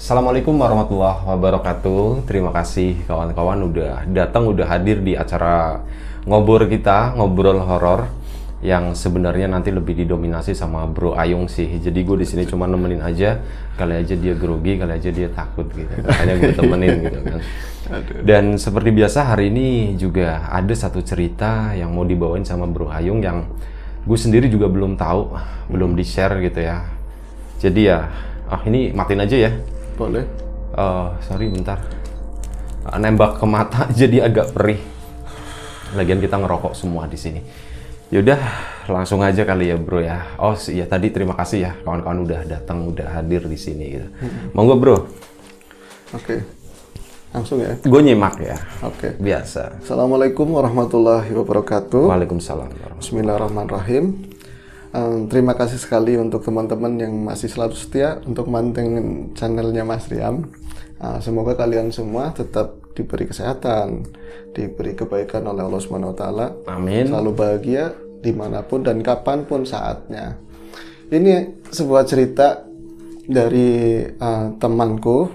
Assalamualaikum warahmatullahi wabarakatuh. Terima kasih kawan-kawan udah datang, udah hadir di acara ngobrol kita, ngobrol horor yang sebenarnya nanti lebih didominasi sama Bro Ayung sih. Jadi gue di sini cuma nemenin aja, kali aja dia grogi, kali aja dia takut gitu. Makanya gue temenin gitu kan. Dan seperti biasa hari ini juga ada satu cerita yang mau dibawain sama Bro Ayung yang gue sendiri juga belum tahu, belum di-share gitu ya. Jadi ya, ini matiin aja ya. Boleh. Sorry bentar. Nembak ke mata jadi agak perih. Lagian kita ngerokok semua di sini. Yaudah, langsung aja kali ya bro ya. Oh iya tadi terima kasih ya kawan-kawan udah datang, udah hadir di sini gitu. Monggo bro. Oke. Langsung ya. Gue nyimak ya. Oke. Biasa. Assalamualaikum warahmatullahi wabarakatuh. Waalaikumsalam. Bismillahirrahmanirrahim. Terima kasih sekali untuk teman-teman yang masih selalu setia untuk mantengin channelnya Mas Riam. Semoga kalian semua tetap diberi kesehatan, diberi kebaikan oleh Allah Subhanahu Wa Taala. Amin. Selalu bahagia dimanapun dan kapanpun saatnya. Ini sebuah cerita dari temanku.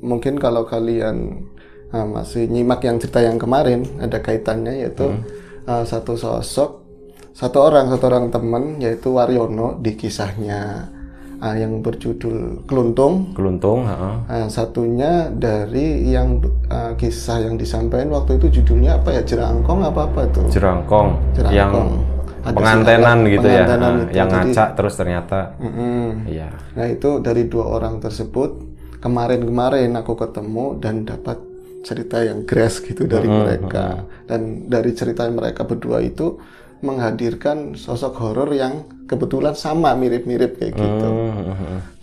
Mungkin kalau kalian masih nyimak yang cerita yang kemarin ada kaitannya, yaitu satu orang teman, yaitu Waryono di kisahnya yang berjudul Keluntung. Satunya dari yang kisah yang disampaikan waktu itu judulnya apa ya, Jerangkong apa tuh? Jerangkong. Yang pengantenan gitu ya, itu. Yang ngaca terus ternyata. Iya. Nah itu dari dua orang tersebut kemarin aku ketemu dan dapat cerita yang grass gitu dari mereka. Dan dari cerita mereka berdua itu menghadirkan sosok horor yang kebetulan sama, mirip-mirip kayak gitu.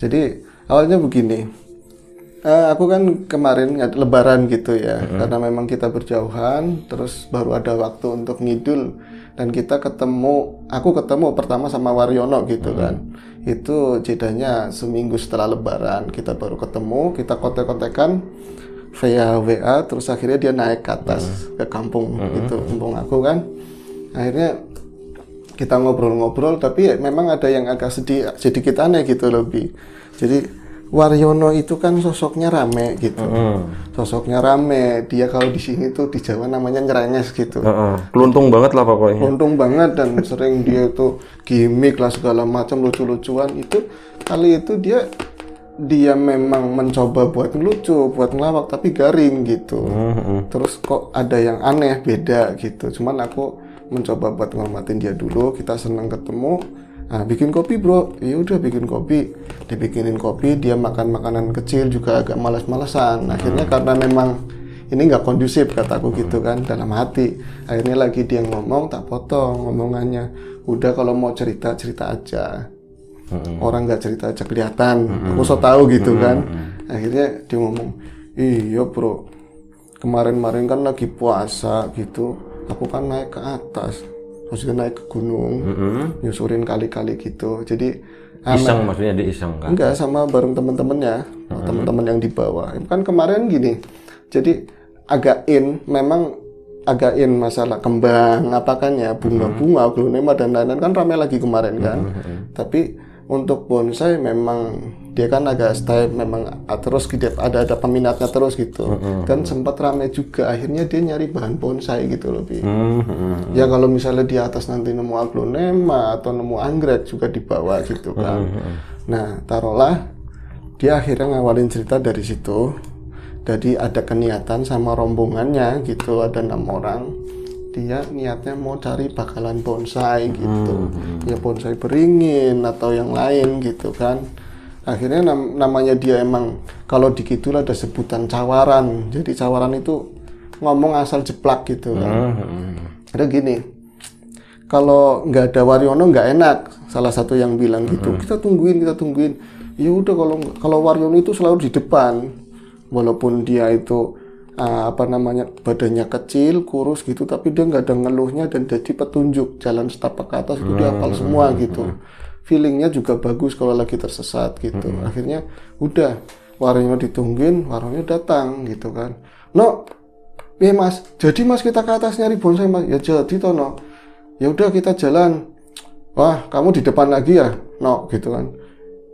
Jadi awalnya begini, aku kan kemarin lebaran gitu ya, karena memang kita berjauhan, terus baru ada waktu untuk ngidul, dan aku ketemu pertama sama Waryono gitu kan. Itu jedanya seminggu setelah lebaran, kita baru ketemu, kita kontek-kontekan via WA, terus akhirnya dia naik ke atas ke kampung itu, kampung aku kan. Akhirnya kita ngobrol-ngobrol, tapi memang ada yang agak sedikit aneh gitu lebih. Jadi Waryono itu kan sosoknya rame gitu. Sosoknya rame, dia kalau di sini tuh di Jawa namanya nyerenges gitu. Keluntung banget lah pokoknya. Keluntung banget, dan sering dia tuh gimmick lah segala macam, lucu-lucuan. Itu kali itu dia memang mencoba buat ngelucu, buat ngelawak, tapi garing gitu. Terus kok ada yang aneh, beda gitu. Cuman aku mencoba buat ngormatin dia dulu, kita senang ketemu. Bikin kopi bro, ya udah bikin kopi, dibikinin kopi, dia makan makanan kecil juga agak malas-malasan. Akhirnya karena memang ini nggak kondusif kataku gitu kan, dalam hati. Akhirnya lagi dia ngomong, tak potong ngomongannya. Udah kalau mau cerita aja. Orang nggak cerita aja kelihatan, aku so tahu gitu kan. Akhirnya dia ngomong, iya bro, kemarin kan lagi puasa gitu, aku kan naik ke atas, maksudnya naik ke gunung, nyusurin kali-kali gitu. Jadi Iseng, maksudnya dia iseng kan? Enggak, sama bareng teman-temannya, teman-teman yang di bawah. Kan kemarin gini, jadi memang agak in masalah kembang apa kan ya, bunga-bunga, aglonema dan lain-lain kan ramai lagi kemarin kan. Tapi untuk bonsai memang dia kan agak style, memang terus ada peminatnya terus gitu. Dan sempat ramai juga, akhirnya dia nyari bahan bonsai gitu lebih. Ya kalau misalnya di atas nanti nemu aglonema atau nemu anggrek juga dibawa gitu kan. Nah taruhlah dia akhirnya ngawalin cerita dari situ. Jadi ada keniatan sama rombongannya gitu, ada 6 orang. Dia niatnya mau cari bakalan bonsai gitu, ya bonsai beringin atau yang lain gitu kan. Akhirnya namanya dia emang kalau di kidul ada sebutan cawaran. Jadi cawaran itu ngomong asal jeplak gitu kan. Ada gini, kalau nggak ada Waryono nggak enak. Salah satu yang bilang gitu, kita tungguin. Ya udah kalau Waryono itu selalu di depan, walaupun dia itu badannya kecil, kurus gitu, tapi dia nggak ada ngeluhnya dan jadi petunjuk jalan setapak ke atas itu dia hafal semua gitu. Feelingnya juga bagus kalau lagi tersesat gitu. Akhirnya udah Waryono ditungguin, Waryono datang gitu kan. No, ya mas, jadi mas kita ke atas nyari bonsai mas. Ya jadi toh no. Ya udah kita jalan. Wah kamu di depan lagi ya, no gitu kan.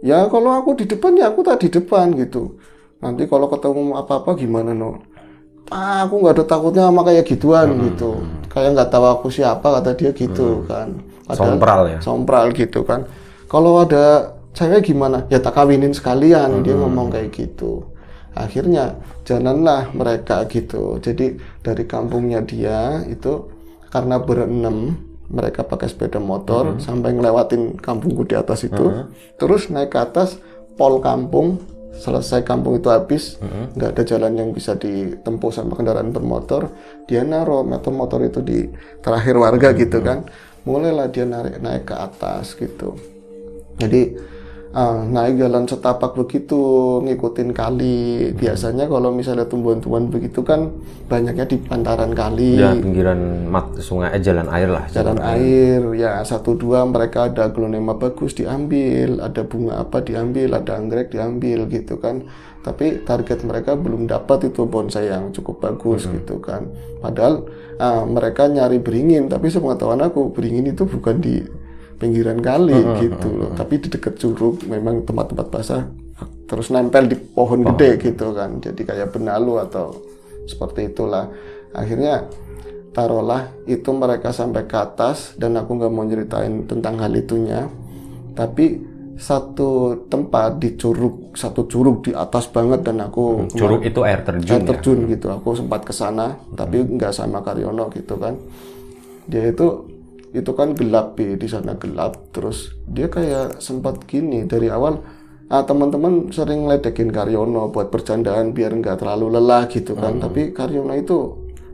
Ya kalau aku di depan ya aku tak di depan gitu. nanti kalau ketemu apa-apa gimana no? Aku nggak ada takutnya sama kayak gituan gitu, kayak nggak tahu aku siapa kata dia gitu kan. Padahal Sompral ya. sompral gitu kan. Kalau ada cewek gimana? Ya tak kawinin sekalian, dia ngomong kayak gitu. Akhirnya jalanlah mereka gitu. Jadi dari kampungnya dia itu karena berenam, mereka pakai sepeda motor sampai ngelewatin kampungku di atas itu, terus naik ke atas pol kampung. Selesai kampung itu habis, nggak ada jalan yang bisa ditempuh sama kendaraan bermotor, dia naruh motor itu di terakhir warga gitu kan. Mulailah dia naik ke atas gitu. Jadi naik jalan setapak begitu, ngikutin kali. Biasanya kalau misalnya tumbuhan-tumbuhan begitu kan banyaknya di bantaran kali. Ya pinggiran sungai, jalan air lah. Jalan air, ya 1-2 mereka ada aglonema bagus diambil, ada bunga apa diambil, ada anggrek diambil gitu kan. Tapi target mereka belum dapat itu bonsai yang cukup bagus gitu kan. Padahal mereka nyari beringin, tapi sepengetahuan aku beringin itu bukan di pinggiran kali gitu loh, tapi di dekat curug, memang tempat-tempat basah, terus nempel di pohon gede gitu kan, jadi kayak benalu atau seperti itulah. Akhirnya taruhlah itu mereka sampai ke atas, dan aku nggak mau ceritain tentang hal itunya, tapi satu tempat di curug, satu curug di atas banget, dan aku curug itu air terjun, gitu, aku sempat ke sana, tapi nggak sama Karyono gitu kan. Dia itu kan gelap di sana gelap, terus dia kayak sempat gini dari awal. Teman-teman sering ngeledekin Karyono buat bercandaan biar nggak terlalu lelah gitu kan. Tapi Karyono itu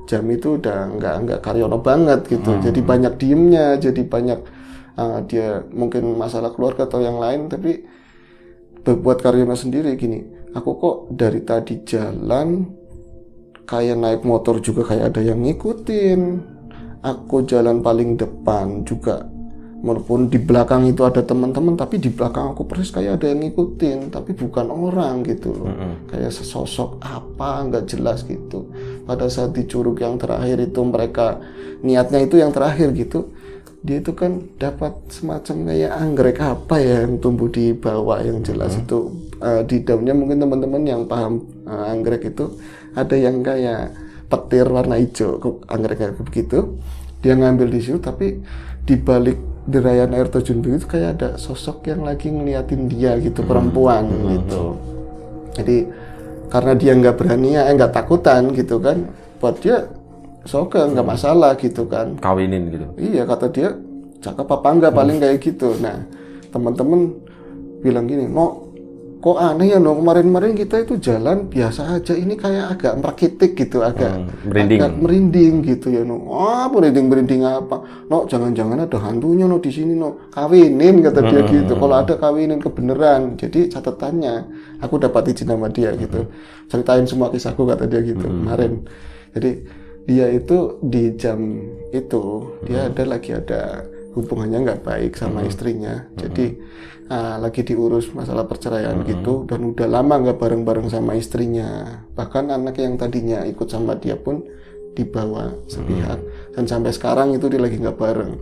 jam itu udah nggak Karyono banget gitu. Jadi banyak diemnya, jadi banyak dia mungkin masalah keluarga atau yang lain. Tapi buat Karyono sendiri gini, aku kok dari tadi jalan kayak naik motor juga kayak ada yang ngikutin. Aku jalan paling depan juga, walaupun di belakang itu ada teman-teman, tapi di belakang aku persis kayak ada yang ngikutin, tapi bukan orang gitu loh. Kayak sesosok apa nggak jelas gitu. Pada saat di curug yang terakhir itu mereka niatnya itu yang terakhir gitu, dia itu kan dapat semacam kayak anggrek apa ya yang tumbuh di bawah, yang jelas itu di daunnya, mungkin teman-teman yang paham anggrek itu ada yang kayak petir warna hijau, anggreknya begitu. Dia ngambil di situ, tapi di balik derayan air terjun begitu kayak ada sosok yang lagi ngeliatin dia gitu, perempuan gitu. Jadi karena dia nggak berani nggak takutan gitu kan, buat dia soke nggak masalah gitu kan. Kawinin gitu. Iya, kata dia cakep apa enggak paling kayak gitu. Nah teman-teman bilang gini, no kok aneh ya no, kemarin-kemarin kita itu jalan biasa aja, ini kayak agak merakitik gitu, agak merinding gitu ya no. Merinding apa? No, jangan-jangan ada hantunya no di sini no. Kawinin kata dia gitu. Kalau ada kawinin kebenaran. Jadi catatannya aku dapat izin sama dia gitu. Ceritain semua kisahku kata dia gitu kemarin. Jadi dia itu di jam itu dia lagi ada hubungannya nggak baik sama istrinya. Jadi lagi diurus masalah perceraian gitu, dan udah lama nggak bareng-bareng sama istrinya. Bahkan anak yang tadinya ikut sama dia pun dibawa sepihak, dan sampai sekarang itu dia lagi nggak bareng.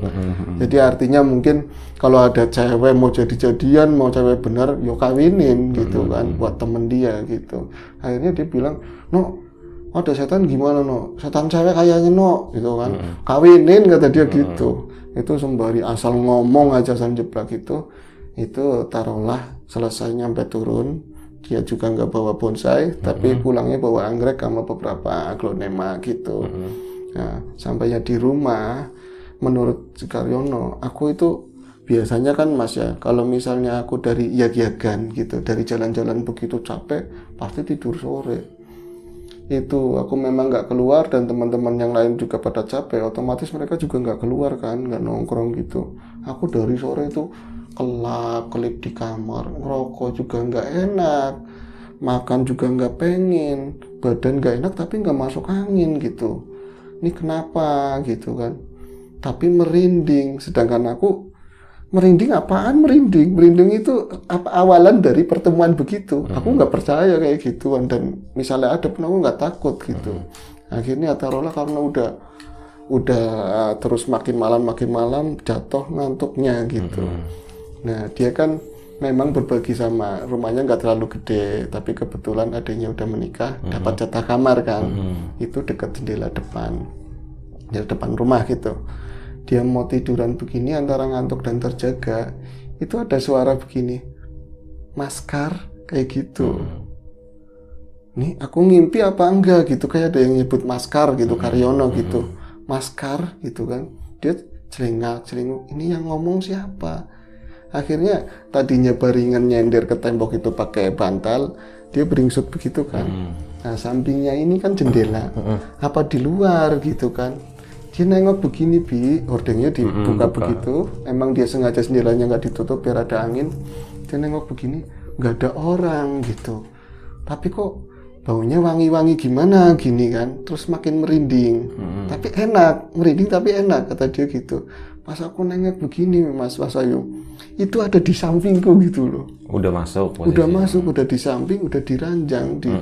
Jadi artinya mungkin kalau ada cewek mau jadi-jadian, mau cewek benar, yo kawinin gitu kan, buat temen dia gitu. Akhirnya dia bilang, no, ada setan gimana no, setan cewek kayaknya no gitu kan, kawinin kata dia gitu. Itu sembari asal ngomong aja jeblak itu taruhlah selesai nyampe turun, dia juga nggak bawa bonsai, tapi pulangnya bawa anggrek sama beberapa aglonema gitu. Nah, sampainya di rumah, menurut Karyono, aku itu biasanya kan Mas ya, kalau misalnya aku dari Yagyagan gitu, dari jalan-jalan begitu capek, pasti tidur sore. Itu aku memang nggak keluar, dan teman-teman yang lain juga pada capek, otomatis mereka juga nggak keluar kan, nggak nongkrong gitu. Aku dari sore itu kelap-kelip di kamar, ngerokok juga nggak enak, makan juga nggak pengen, badan nggak enak tapi nggak masuk angin gitu. Ini kenapa gitu kan? Tapi merinding, sedangkan aku merinding apaan merinding? Merinding itu apa awalan dari pertemuan begitu? Aku nggak percaya kayak gituan, dan misalnya ada pun aku nggak takut gitu. Akhirnya taruhlah karena udah terus makin malam jatuh ngantuknya gitu. Nah dia kan memang berbagi sama, rumahnya nggak terlalu gede, tapi kebetulan adanya udah menikah, dapat jatah kamar kan, itu dekat jendela depan rumah gitu. Dia mau tiduran begini antara ngantuk dan terjaga, itu ada suara begini, Maskar, kayak gitu. Nih aku ngimpi apa enggak gitu, kayak ada yang nyebut Maskar gitu, Karyono gitu, Maskar gitu kan. Dia celingak, ini yang ngomong siapa? Akhirnya tadinya baringan nyender ke tembok itu pakai bantal, dia beringsut begitu kan. Nah sampingnya ini kan jendela, apa di luar gitu kan. Dia nengok begini, hordengnya dibuka begitu, emang dia sengaja jendelanya nggak ditutup biar ada angin. Dia nengok begini, nggak ada orang gitu, tapi kok baunya wangi-wangi gimana gini kan, terus makin merinding. Tapi enak, merinding tapi enak, kata dia gitu. Pas aku nengok begini Mas Ayu, itu ada di sampingku gitu loh. Udah masuk posisi. Udah masuk, udah di samping, udah di ranjang, di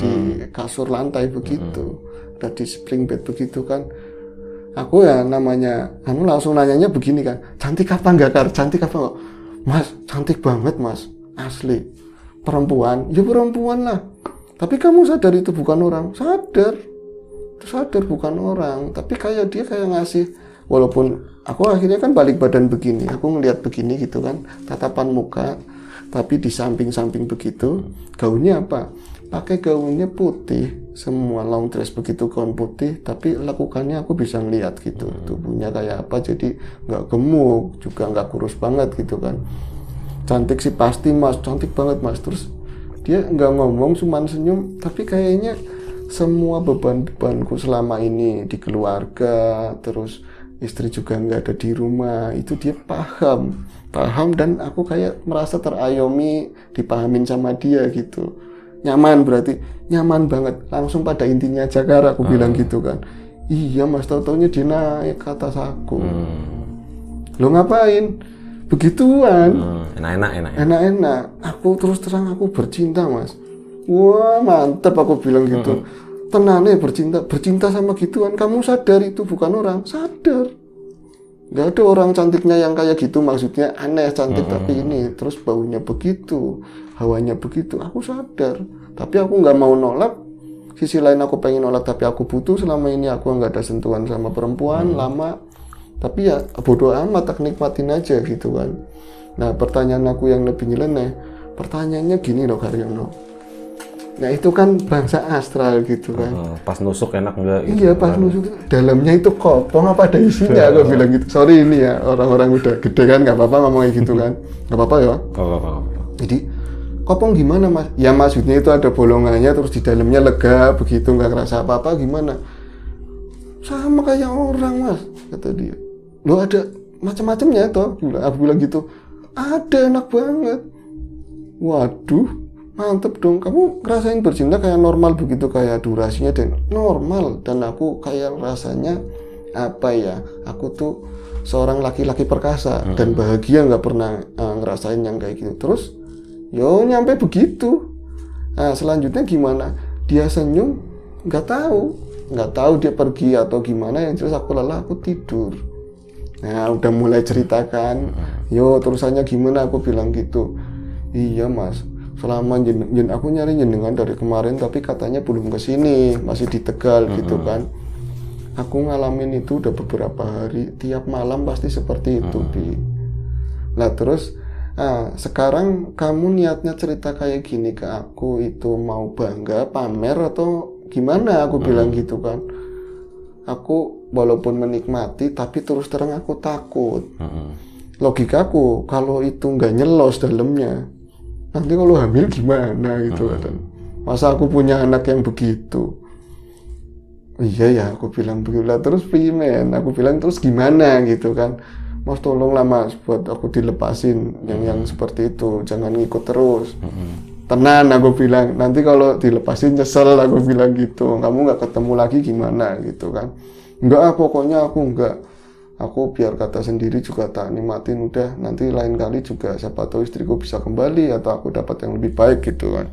kasur lantai begitu, udah di spring bed begitu kan. Aku ya namanya, langsung nanyanya begini kan, cantik apa enggak Kar? Cantik apa enggak? Mas, cantik banget Mas, asli. Perempuan, ya perempuan lah. Tapi kamu sadar itu bukan orang? Sadar bukan orang. Tapi kayak dia kayak ngasih, walaupun aku akhirnya kan balik badan begini, aku ngelihat begini gitu kan, tatapan muka, tapi di samping-samping begitu. Gaunnya apa? Pakai gaunnya putih, semua long dress begitu, gaun putih, tapi lakukannya aku bisa ngelihat gitu, tubuhnya kayak apa, jadi nggak gemuk, juga nggak kurus banget gitu kan. Cantik sih pasti Mas, cantik banget Mas. Terus dia nggak ngomong, cuman senyum, tapi kayaknya semua beban-bebanku selama ini di keluarga, terus istri juga nggak ada di rumah, itu dia paham dan aku kayak merasa terayomi, dipahamin sama dia gitu. Nyaman, berarti nyaman banget, langsung pada intinya aja Kar, aku bilang gitu kan. Iya Mas, tau-taunya dia naik ke atas aku. Lo ngapain? Begituan. Enak. Aku terus terang aku bercinta Mas. Wah mantap, aku bilang gitu. Tenane bercinta sama gituan. Kamu sadar itu bukan orang? Sadar. Gak ada orang cantiknya yang kayak gitu, maksudnya aneh cantik tapi ini, terus baunya begitu, hawanya begitu. Aku sadar, tapi aku nggak mau nolak. Sisi lain aku pengen nolak, tapi aku butuh. Selama ini aku nggak ada sentuhan sama perempuan lama. Tapi ya bodo amat, tak nikmatin aja gitu kan. Nah pertanyaan aku yang lebih nyeleneh, pertanyaannya gini loh Karyono. Nah itu kan bangsa astral gitu kan. Pas nusuk enak enggak? Gitu, iya pas nusuk, dalamnya itu kopong apa ada isinya? Aku bilang gitu. Sorry ini ya, orang-orang udah gede kan, nggak apa-apa ngomongnya gitu kan. Nggak apa-apa ya. Jadi kopong gimana Mas? Ya maksudnya itu ada bolongannya, terus di dalamnya lega begitu, nggak ngerasa apa-apa gimana? Sama kayak orang Mas, kata dia. Lo ada macam-macamnya toh, aku bilang gitu. Ada, enak banget. Waduh, mantep dong. Kamu ngerasain bercinta kayak normal begitu, kayak durasinya dan normal. Dan aku kayak rasanya apa ya? Aku tuh seorang laki-laki perkasa dan bahagia, nggak pernah ngerasain yang kayak gitu. Terus, yo nyampe begitu. Nah selanjutnya gimana? Dia senyum, nggak tahu dia pergi atau gimana. Yang jelas aku lelah, aku tidur. Nah udah mulai ceritakan, yo terusannya gimana, aku bilang gitu. Iya Mas, selama aku nyari jenengan dari kemarin, tapi katanya belum kesini, masih di Tegal gitu kan. Aku ngalamin itu udah beberapa hari, tiap malam pasti seperti itu Bi. Nah terus sekarang kamu niatnya cerita kayak gini ke aku, itu mau bangga, pamer atau gimana, aku bilang gitu kan. Aku walaupun menikmati, tapi terus terang aku takut. Logikaku, kalau itu nggak nyelos dalamnya, nanti kalau hamil gimana gitu kan. Masa aku punya anak yang begitu? Iya ya, aku bilang begitu lah. Terus pimen, aku bilang terus gimana gitu kan. Mas tolonglah Mas, buat aku dilepasin yang seperti itu, jangan ngikut terus. Tenan, aku bilang, nanti kalau dilepasin nyesel, aku bilang gitu. Kamu nggak ketemu lagi gimana gitu kan. Enggak, pokoknya aku enggak. Aku biar kata sendiri juga tak nikmatin, udah nanti lain kali juga siapa tahu istriku bisa kembali atau aku dapat yang lebih baik gitu kan.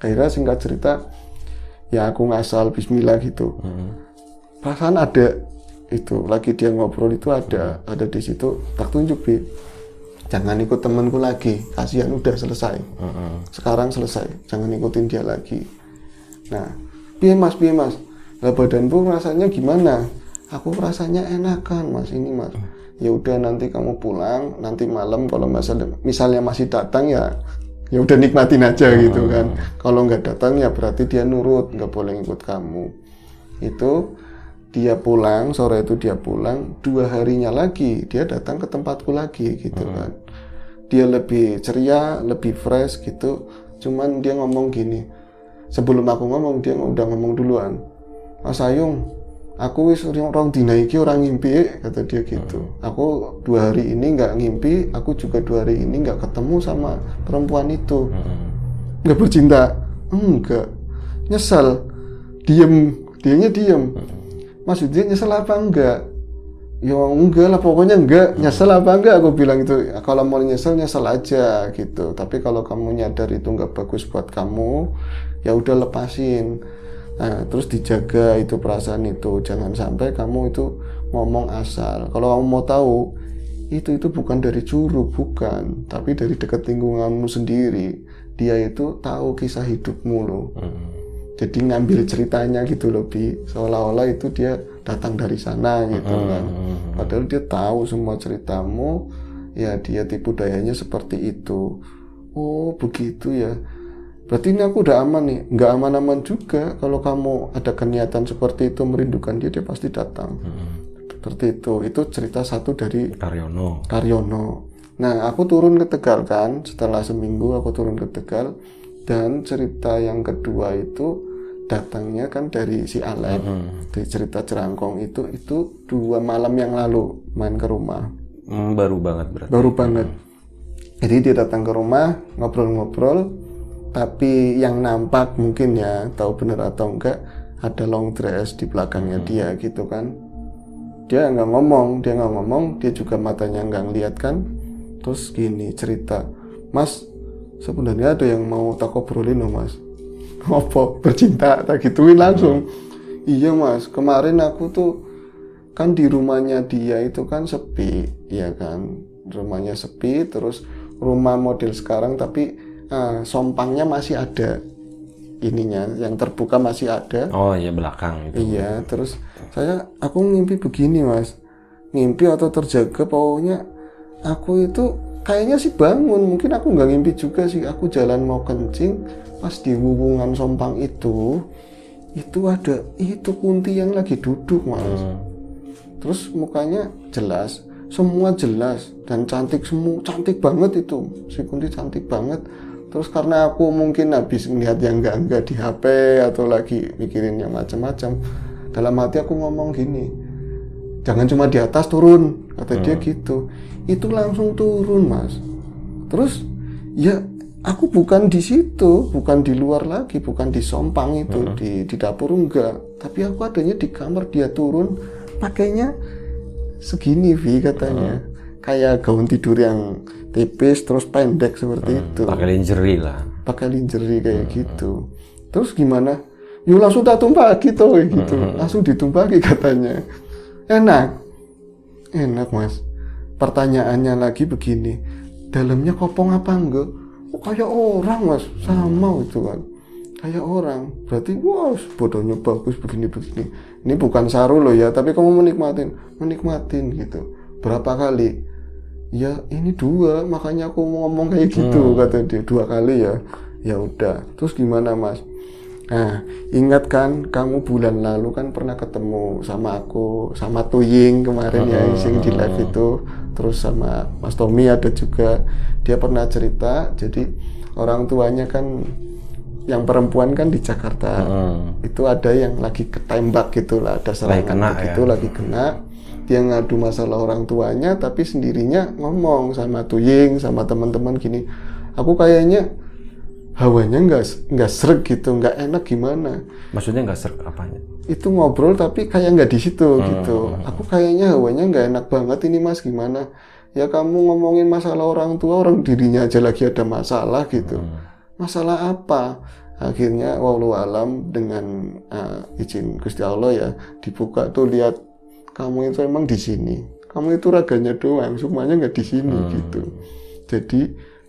Akhirnya singkat cerita, ya aku ngasal bismillah gitu. Perasaan ada itu, lagi dia ngobrol itu ada di situ, tak tunjuk Bi. jangan ikut temanku lagi, kasihan udah selesai. Sekarang selesai, jangan ikutin dia lagi. Nah, piye mas, lah badanku rasanya gimana? Aku rasanya enakan mas, ini mas. Ya udah nanti kamu pulang, nanti malam kalau misalnya masih datang ya udah nikmatin aja gitu kan. Kalau nggak datang ya berarti dia nurut, nggak boleh ikut kamu. Itu dia pulang, sore itu dia pulang, 2 harinya lagi dia datang ke tempatku lagi gitu kan. Dia lebih ceria, lebih fresh gitu. Cuman dia ngomong gini, sebelum aku ngomong dia udah ngomong duluan. Mas Ayung, aku wis orang dina iki orang ngimpi, kata dia gitu. Aku 2 hari ini nggak ngimpi, aku juga 2 hari ini nggak ketemu sama perempuan itu. Nggak bercinta, enggak. Nyesel, dianya diem. Maksudnya nyesel apa enggak? Ya enggak lah, pokoknya enggak. Nyesel apa enggak? Aku bilang itu, kalau mau nyesel aja gitu. Tapi kalau kamu nyadar itu enggak bagus buat kamu, ya udah lepasin. Nah, terus dijaga itu perasaan itu. Jangan sampai kamu itu ngomong asal. Kalau kamu mau tahu, itu bukan dari Curug, bukan. Tapi dari dekat lingkunganmu sendiri. Dia itu tahu kisah hidupmu loh. Jadi ngambil ceritanya gitu loh, Bi. Seolah-olah itu dia datang dari sana gitu kan. Padahal dia tahu semua ceritamu, ya dia tipu dayanya seperti itu. Oh begitu ya. Berarti ini aku udah aman nih. Nggak aman-aman juga. Kalau kamu ada kenyataan seperti itu, merindukan dia pasti datang. Seperti itu. Itu cerita satu dari Karyono. Nah aku turun ke Tegal kan. Setelah seminggu aku turun ke Tegal. Dan cerita yang kedua itu datangnya kan dari si Alek, dari cerita Jerangkong itu 2 malam yang lalu main ke rumah. Baru banget berarti. Baru banget. Jadi dia datang ke rumah, ngobrol-ngobrol, tapi yang nampak mungkin ya, tahu bener atau enggak, ada long dress di belakangnya dia gitu kan. Dia nggak ngomong, dia juga matanya nggak ngeliat kan. Terus gini cerita, Mas, sebenarnya ada yang mau tak obrolin loh mas. Apa? Bercinta? Tak gituin langsung. Iya mas, kemarin aku tuh kan di rumahnya dia itu kan sepi, ya kan. Rumahnya sepi, terus rumah model sekarang tapi sompangnya masih ada. Ininya, yang terbuka masih ada. Oh iya, belakang itu. Iya, terus aku ngimpi begini mas. Ngimpi atau terjaga, pokoknya aku itu kayaknya sih bangun, mungkin aku nggak ngimpi juga sih. Aku jalan mau kencing, pas di wuwungan sompang itu ada Kunti yang lagi duduk mas. Terus mukanya jelas, semua jelas dan cantik semua, cantik banget itu si Kunti, cantik banget. Terus karena aku mungkin habis melihat yang enggak di HP atau lagi mikirin yang macam-macam, dalam hati aku ngomong gini, jangan cuma di atas, turun, kata dia gitu. Itu langsung turun mas. Terus ya aku bukan di situ, bukan di luar lagi, bukan di sompang itu, di dapur enggak, tapi aku adanya di kamar. Dia turun pakainya segini Vi katanya, kayak gaun tidur yang tipis terus pendek seperti itu, pakai lingerie lah, kayak gitu. Terus gimana? Yuk langsung tak tumpaki tuh gitu, langsung ditumpaki katanya. Enak mas. Pertanyaannya lagi begini, dalamnya kopong apa enggak? Oh, kayak orang mas, sama itu kan, kayak orang. Berarti wah bodohnya bagus begini. Ini bukan saru loh ya, tapi kamu menikmatin gitu. Berapa kali? Ya ini 2, makanya aku mau ngomong kayak gitu, kata dia. 2 kali ya. Ya udah. Terus gimana mas? Nah, ingat kan kamu bulan lalu kan pernah ketemu sama aku, sama Tuying kemarin ya, yang di live itu. Terus sama Mas Tommy ada juga. Dia pernah cerita, jadi orang tuanya kan yang perempuan kan di Jakarta. Itu ada yang lagi ketembak gitu lah, ada serangan gitu, lagi kena. Dia ngadu masalah orang tuanya, tapi sendirinya ngomong sama Tuying, sama teman-teman gini, aku kayaknya hawanya nggak sreg gitu, nggak enak gimana? Maksudnya nggak sreg apanya? Itu ngobrol tapi kayak nggak di situ gitu. Aku kayaknya hawanya nggak enak banget ini mas, gimana? Ya kamu ngomongin masalah orang tua, orang dirinya aja lagi ada masalah gitu. Masalah apa? Akhirnya wallahu alam dengan izin Gusti Allah ya dibuka tuh, lihat kamu itu emang di sini. Kamu itu raganya doang, semuanya nggak di sini gitu. Jadi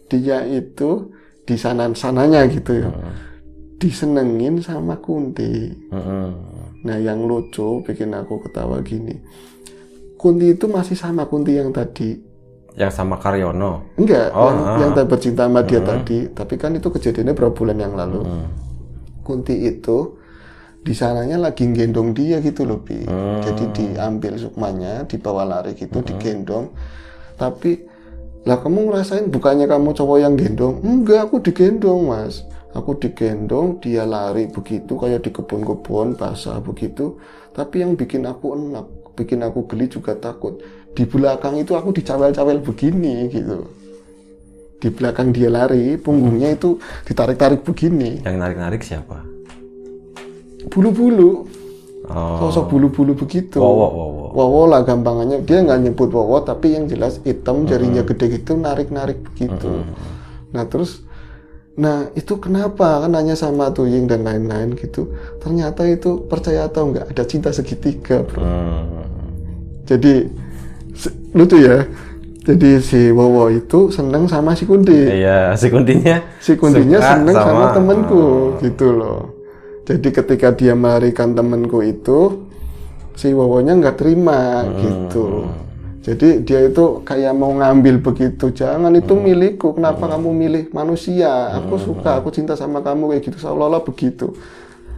dia itu di sana-sananya gitu ya, disenengin sama Kunti. Nah yang lucu bikin aku ketawa gini, Kunti itu masih sama Kunti yang tadi. Yang sama Karyono. Enggak, yang tadi bercinta sama dia tadi. Tapi kan itu kejadiannya berapa bulan yang lalu. Kunti itu di sananya lagi gendong dia gitu loh, Bi. Jadi diambil sukmanya, dibawa lari gitu, digendong. Tapi lah kamu ngerasain bukannya kamu cowok yang gendong? Enggak, aku digendong, Mas. Aku digendong, dia lari begitu kayak di kebun-kebun basah begitu. Tapi yang bikin aku enak, bikin aku geli juga takut. Di belakang itu aku dicawel-cawel begini gitu. Di belakang dia lari, punggungnya itu ditarik-tarik begini. Yang narik-narik siapa? Bulu-bulu. Sosok bulu-bulu begitu. Wowo lah gampangannya. Dia nggak nyebut wowo, tapi yang jelas hitam, jarinya gede gitu, narik-narik begitu. Nah terus, itu kenapa? Kan nanya sama Tuying dan lain-lain gitu. Ternyata itu percaya atau nggak ada cinta segitiga, bro. Jadi lucu ya. Jadi si Wowo itu seneng sama si Kunti. Iya, si Kuntinya seneng sama temenku gitu loh. Jadi ketika dia melarikan temenku itu, si Wowonya nggak terima gitu. Jadi dia itu kayak mau ngambil begitu. Jangan, itu milikku. Kenapa kamu milih manusia? Aku suka, aku cinta sama kamu kayak gitu. Seolah-olah begitu.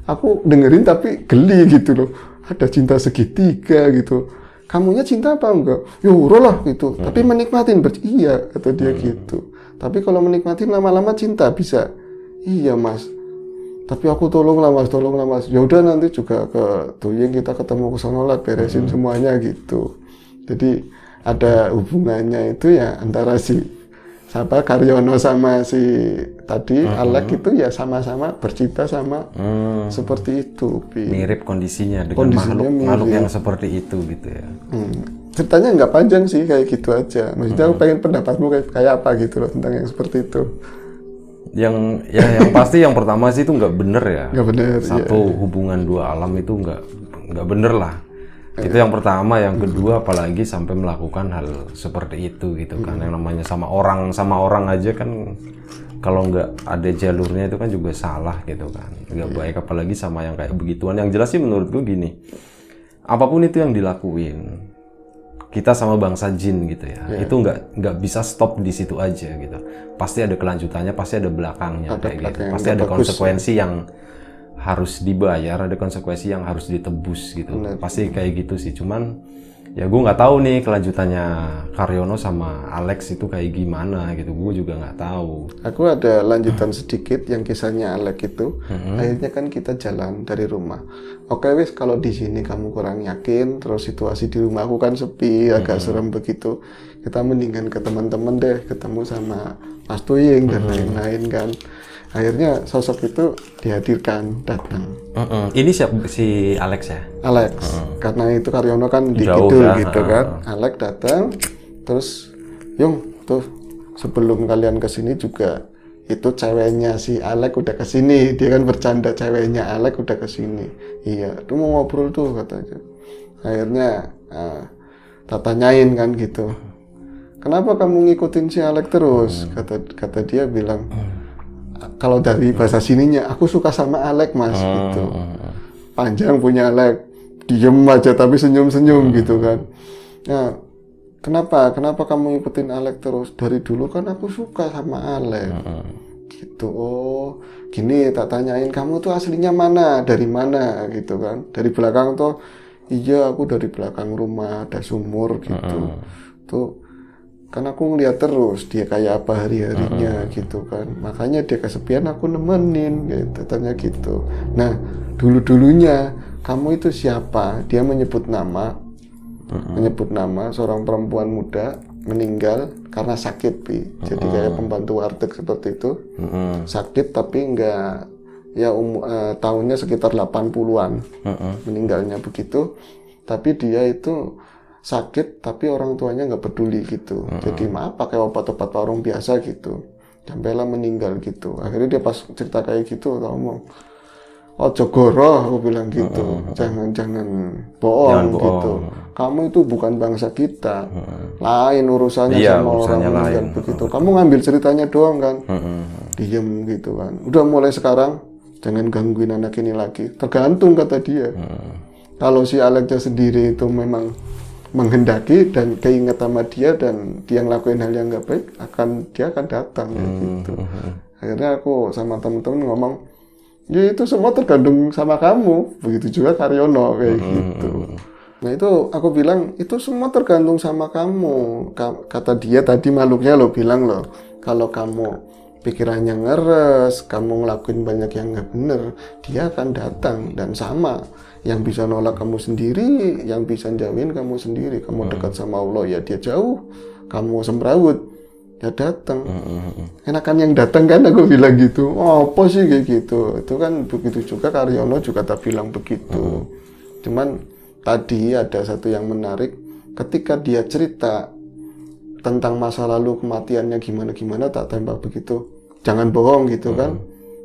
Aku dengerin tapi geli gitu loh. Ada cinta segitiga gitu. Kamunya cinta apa enggak? Ya lah gitu. Tapi menikmatin, iya kata dia gitu. Tapi kalau menikmatin lama-lama cinta bisa. Iya mas. Tapi aku tolonglah mas. Ya udah nanti juga ke Tuying kita ketemu ke sono lah, beresin semuanya gitu. Jadi ada hubungannya itu ya antara si Karyono sama si tadi Alek itu ya sama-sama bercinta sama seperti itu. Mirip kondisinya dengan makhluk yang seperti itu gitu ya. Ceritanya nggak panjang sih, kayak gitu aja. Maksudnya aku pengen pendapatmu kayak apa gitu loh tentang yang seperti itu. Yang pasti yang pertama sih itu nggak bener ya. Nggak bener. Satu, hubungan dua alam itu nggak bener lah. Itu yang pertama. Yang kedua, apalagi sampai melakukan hal seperti itu gitu kan. Yang namanya sama orang aja kan, kalau nggak ada jalurnya itu kan juga salah gitu kan. Nggak baik, apalagi sama yang kayak begituan. Yang jelas sih menurutku gini, apapun itu yang dilakuin kita sama bangsa jin gitu ya, itu nggak bisa stop di situ aja gitu. Pasti ada kelanjutannya, pasti ada belakangnya kayak gitu. Pasti ada konsekuensi yang harus dibayar, ada konsekuensi yang harus ditebus gitu. Pasti kayak gitu sih. Cuman ya gue nggak tahu nih kelanjutannya Karyono sama Alex itu kayak gimana gitu. Gue juga nggak tahu. Aku ada lanjutan sedikit yang kisahnya Alex itu. Akhirnya kan kita jalan dari rumah. Oke wis, kalau di sini kamu kurang yakin, terus situasi di rumah aku kan sepi, agak serem begitu. Kita mendingan ke teman-teman deh, ketemu sama Mas Tuying dan lain-lain kan. Akhirnya sosok itu dihadirkan, datang. Ini si Alex ya? Alex, karena itu Karyono kan di kidul gitu kan. Alex datang, terus Yung tuh sebelum kalian kesini juga itu ceweknya si Alex udah kesini. Dia kan bercanda, ceweknya Alex udah kesini. Iya, tuh mau ngobrol tuh katanya. Akhirnya tak tanyain kan gitu. Kenapa kamu ngikutin si Alex terus? Kata dia bilang, kalau dari bahasa sininya, aku suka sama Alex mas gitu. Panjang punya Alex, diem aja tapi senyum-senyum gitu kan. Nah, kenapa kamu ngikutin Alex terus? Dari dulu kan aku suka sama Alex. Gitu. Oh, gini tak tanyain, kamu tuh aslinya mana? Dari mana gitu kan? Dari belakang tuh. Iya, aku dari belakang rumah, ada sumur gitu. Tuh kan aku ngeliat terus dia kayak apa hari-harinya gitu kan, makanya dia kesepian aku nemenin gitu, tanya gitu. Nah dulunya kamu itu siapa? Dia menyebut nama seorang perempuan muda meninggal karena sakit jadi kayak pembantu warteg seperti itu. Sakit tapi enggak ya tahunnya sekitar 80-an meninggalnya begitu, tapi dia itu sakit tapi orang tuanya nggak peduli gitu. Jadi maaf pakai obat-obat warung biasa gitu, sampailah meninggal gitu. Akhirnya dia pas cerita kayak gitu ngomong, ojo goroh, aku bilang gitu. Jangan bohong gitu. Kamu itu bukan bangsa kita. Lain urusannya Iya, sama urusannya orang meninggal lain. begitu. Kamu ngambil ceritanya doang kan. Diem gitu kan. Udah mulai sekarang jangan gangguin anak ini lagi. Tergantung kata dia. Kalau si Alexnya sendiri itu memang menghendaki dan keinget sama dia dan dia ngelakuin hal yang nggak baik, dia akan datang gitu. Akhirnya aku sama temen-temen ngomong, ya itu semua tergantung sama kamu. Begitu juga Karyono kayak gitu. Nah itu aku bilang itu semua tergantung sama kamu. Kata dia tadi makhluknya lo bilang loh, kalau kamu pikirannya ngeres, kamu ngelakuin banyak yang nggak bener, dia akan datang dan sama. Yang bisa nolak kamu sendiri, yang bisa jauhin kamu sendiri. Kamu dekat sama Allah ya dia jauh, kamu semrawut ya datang. Enakan yang datang kan aku bilang gitu. Oh, apa sih kayak gitu? Itu kan begitu juga Karyono juga tak bilang begitu. Cuman tadi ada satu yang menarik ketika dia cerita tentang masa lalu kematiannya gimana tak tembak begitu. Jangan bohong gitu kan.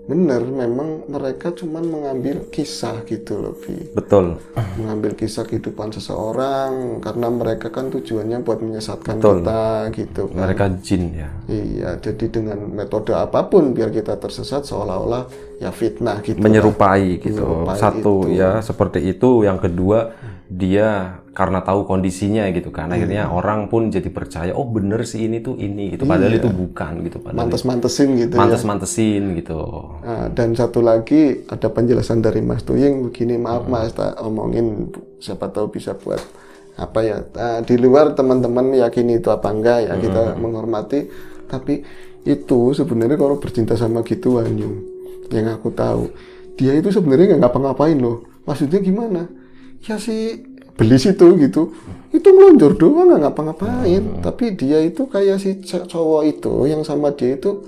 Bener, memang mereka cuman mengambil kisah gitu loh, Bi. Betul. Mengambil kisah kehidupan seseorang karena mereka kan tujuannya buat menyesatkan Betul. kita gitu kan. Mereka jin ya. Iya, jadi dengan metode apapun biar kita tersesat seolah-olah ya fitnah gitu. Menyerupai gitu. Menyerupai Satu itu. ya seperti itu. Yang kedua dia karena tahu kondisinya gitu kan. Akhirnya orang pun jadi percaya, oh bener sih ini tuh ini gitu. Padahal itu bukan gitu. Padahal Mantes-mantesin gitu ya. mantes-mantesin gitu. Nah, dan satu lagi ada penjelasan dari Mas Tuying begini, maaf Mas tak omongin, siapa tahu bisa buat apa ya. Nah, di luar teman-teman yakini itu apa enggak ya kita menghormati, tapi itu sebenarnya kalau bercinta sama gituan yang aku tahu dia itu sebenarnya nggak ngapa-ngapain loh. Maksudnya gimana? Ya si beli situ gitu, itu melonjor doang nggak ngapa-ngapain, tapi dia itu kayak si cowok itu yang sama dia itu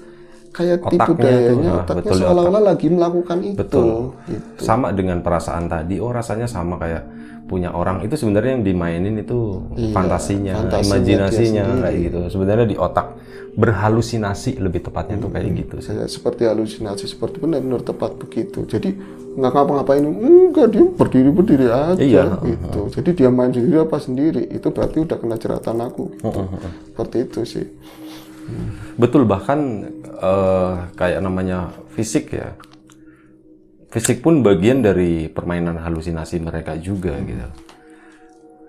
kayak tipu Otaknya dayanya, tuh, otaknya betul, seolah-olah lagi melakukan itu. Betul. Gitu. Sama dengan perasaan tadi, oh rasanya sama kayak punya orang. Itu sebenarnya yang dimainin itu fantasinya, imajinasinya kayak gitu. Sebenarnya di otak berhalusinasi lebih tepatnya tuh kayak gitu sih. Seperti halusinasi, seperti benar-benar tepat begitu. Jadi nggak ngapa-ngapain, enggak, dia berdiri-berdiri aja gitu. Jadi dia main sendiri apa sendiri, itu berarti udah kena jeratan aku. Gitu. Seperti itu sih. Betul, bahkan kayak namanya fisik ya. Fisik pun bagian dari permainan halusinasi mereka juga gitu.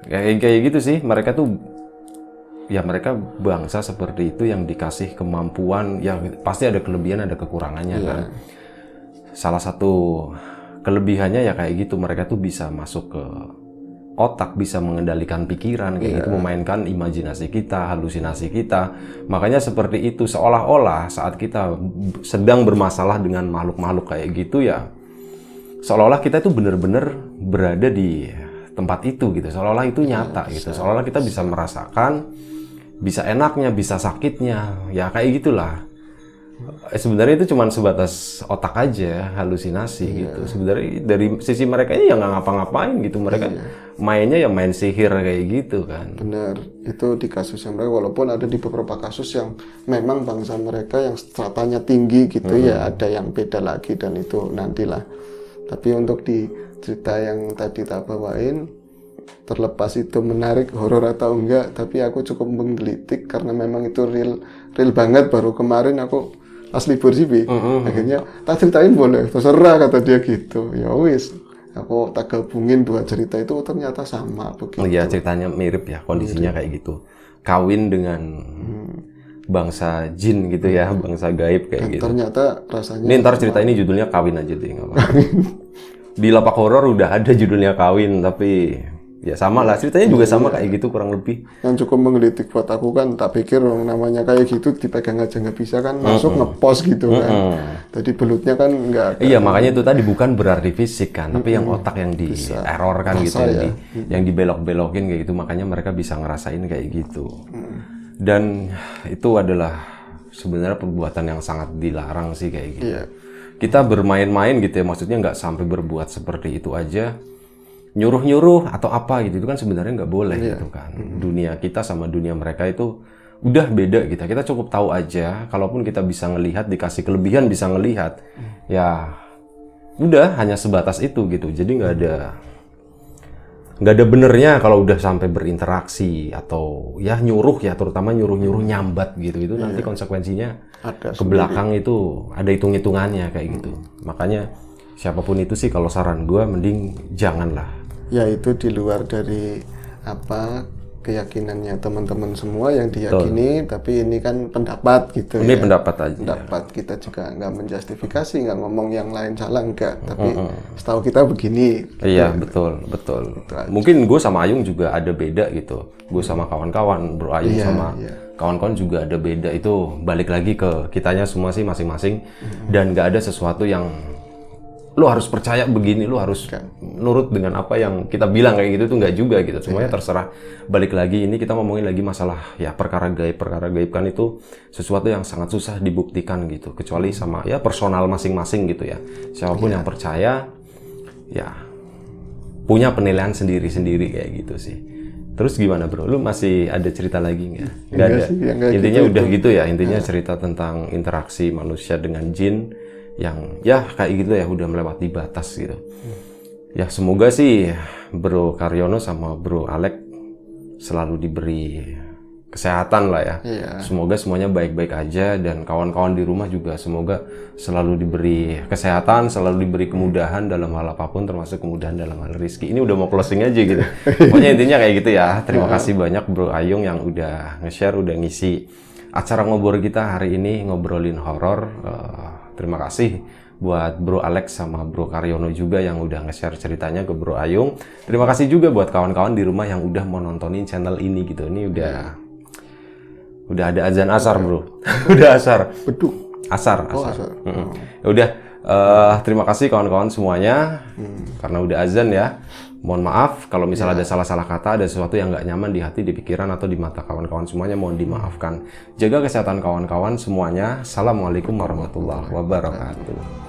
Kayak gitu sih, mereka tuh ya mereka bangsa seperti itu yang dikasih kemampuan, ya pasti ada kelebihan ada kekurangannya kan. Salah satu kelebihannya ya kayak gitu, mereka tuh bisa masuk ke otak, bisa mengendalikan pikiran kayak gitu, memainkan imajinasi kita, halusinasi kita. Makanya seperti itu, seolah-olah saat kita sedang bermasalah dengan makhluk-makhluk kayak gitu ya, seolah-olah kita itu benar-benar berada di tempat itu gitu, seolah-olah itu nyata gitu, seolah-olah kita bisa merasakan, bisa enaknya, bisa sakitnya, ya kayak gitulah. Sebenarnya itu cuma sebatas otak aja, halusinasi gitu. Sebenarnya dari sisi mereka ini ya nggak ngapa-ngapain gitu, mereka mainnya ya main sihir kayak gitu kan. Benar, itu di kasus yang mereka, walaupun ada di beberapa kasus yang memang bangsa mereka yang stratanya tinggi gitu ya, ada yang beda lagi dan itu nantilah. Tapi untuk di cerita yang tadi tak bawain, terlepas itu menarik, horor atau enggak, tapi aku cukup menggelitik karena memang itu real banget. Baru kemarin aku pas libur sih, akhirnya tak ceritain boleh, terserah kata dia gitu. Ya wis, aku tak gabungin dua cerita itu ternyata sama begitu. Iya, ceritanya mirip ya, kondisinya kayak gitu. Kawin dengan bangsa jin gitu ya, bangsa gaib kayak gitu. Ternyata rasanya Ini ntar cerita ini judulnya kawin aja deh, nggak apa-apa. Di lapak horor udah ada judulnya kawin, tapi ya sama lah, ceritanya juga sama kayak gitu kurang lebih. yang cukup menggelitik buat aku kan, tak pikir namanya kayak gitu dipegang aja nggak bisa kan, masuk ngepost gitu kan. Jadi belutnya kan nggak ada. Iya, makanya itu tadi bukan berarti fisik kan, tapi yang otak yang di error kan gitu, yang dibelok-belokin kayak gitu, makanya mereka bisa ngerasain kayak gitu. Dan itu adalah sebenarnya perbuatan yang sangat dilarang sih kayak gitu. Iya. Kita bermain-main gitu ya, maksudnya nggak sampai berbuat seperti itu aja, nyuruh-nyuruh atau apa gitu, itu kan sebenarnya nggak boleh gitu kan. Dunia kita sama dunia mereka itu udah beda gitu. Kita cukup tahu aja, kalaupun kita bisa ngelihat, dikasih kelebihan bisa ngelihat, ya udah hanya sebatas itu gitu. Jadi nggak ada benernya kalau udah sampai berinteraksi atau ya nyuruh ya, terutama nyuruh nyambat gitu, itu nanti konsekuensinya Ada ke belakang itu ada hitung-hitungannya kayak gitu. Makanya siapapun itu sih kalau saran gue mending janganlah. Ya itu di luar dari apa keyakinannya teman-teman semua yang diyakini, tapi ini kan pendapat gitu Ini ya. pendapat aja. Pendapat kita juga nggak menjustifikasi, nggak ngomong yang lain salah, enggak, tapi setahu kita begini. Iya, betul. Mungkin gue sama Ayung juga ada beda gitu. Gue sama kawan-kawan, Bro Ayung sama kawan-kawan juga ada beda. Itu balik lagi ke kitanya semua sih masing-masing. Dan nggak ada sesuatu yang lu harus percaya begini, lu harus nurut dengan apa yang kita bilang kayak gitu tuh nggak juga gitu. Semuanya terserah. Balik lagi ini kita ngomongin lagi masalah ya perkara gaib kan itu sesuatu yang sangat susah dibuktikan gitu. Kecuali sama ya personal masing-masing gitu ya. Siapapun yang percaya ya punya penilaian sendiri-sendiri kayak gitu sih. Terus gimana bro? Lu masih ada cerita lagi nggak? Nggak ada. Sih, ya, nggak Intinya gitu udah gitu ya. Intinya cerita tentang interaksi manusia dengan jin yang ya kayak gitu ya udah melewati batas gitu. Ya semoga sih Bro Karyono sama Bro Alek selalu diberi kesehatan lah ya. Semoga semuanya baik-baik aja dan kawan-kawan di rumah juga semoga selalu diberi kesehatan, selalu diberi kemudahan dalam hal apapun termasuk kemudahan dalam hal rezeki. Ini udah mau closing aja gitu. Pokoknya intinya kayak gitu ya. Terima kasih banyak Bro Ayung yang udah nge-share, udah ngisi acara ngobrol kita hari ini ngobrolin horor. Terima kasih buat Bro Alex sama Bro Karyono juga yang udah nge-share ceritanya ke Bro Ayung. Terima kasih juga buat kawan-kawan di rumah yang udah mau nontonin channel ini gitu. Ini udah ada azan asar bro. Udah asar. Beduk. Asar. Udah. Terima kasih kawan-kawan semuanya. Karena udah azan ya. Mohon maaf kalau misalnya ada salah-salah kata, ada sesuatu yang nggak nyaman di hati, di pikiran, atau di mata kawan-kawan semuanya, mohon dimaafkan. Jaga kesehatan kawan-kawan semuanya. Assalamualaikum warahmatullahi wabarakatuh.